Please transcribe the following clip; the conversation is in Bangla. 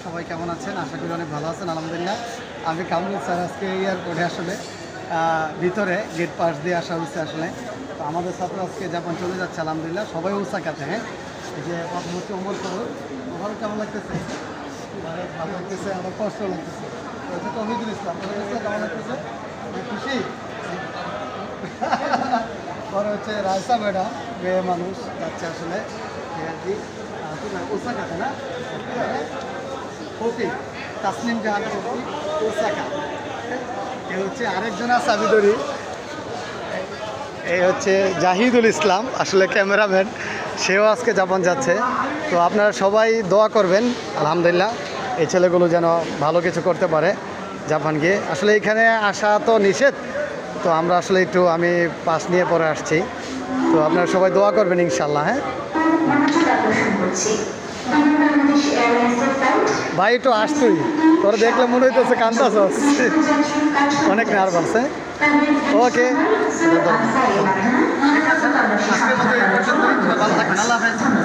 সবাই কেমন আছেন? আশা করি অনেক ভালো আছেন। আলহামদুলিল্লাহ। আমি কামরুল স্যার আজকে এয়ারপোর্টে আসলে ভিতরে গেট পাস দিয়ে আসা হচ্ছে আসলে। তো আমাদের ছাত্র আজকে জাপান চলে যাচ্ছে আলহামদুলিল্লাহ। সবাই ওসাকাতে, হ্যাঁ। এই যে প্রথম হচ্ছে ওমর ফারুক। ওমর কেমন লাগতেছে? ভালো লাগতেছে, আমার কষ্ট লাগতেছে। হচ্ছে তহিদুল ইসলাম। তহিদুল ইসলাম কেমন লাগতেছে? খুশি? পরে হচ্ছে রায়সা ম্যাডাম, মেয়ে মানুষ যাচ্ছে আসলে আর কি ওসাকাতে, না? কপি তাসনিম জাহান কপি ওসাকা। এ হচ্ছে আরেকজন আছে আমি ধরি, এই হচ্ছে জাহিদুল ইসলাম, আসলে ক্যামেরাম্যান। সেও আজকে জাপান যাচ্ছে। তো আপনারা সবাই দোয়া করবেন আলহামদুলিল্লাহ এই ছেলেগুলো যেন ভালো কিছু করতে পারে জাপান গিয়ে। আসলে এখানে আসা তো নিষেধ, তো আমরা আসলে একটু আমি পাস নিয়ে পরে আসছি। তো আপনারা সবাই দোয়া করবেন ইনশাল্লাহ, হ্যাঁ। ভাই একটু আসতুই, তোরা দেখলে মনে হইতেছে কান্দাস, অনেক নার্ভাস, হ্যাঁ। ওকে।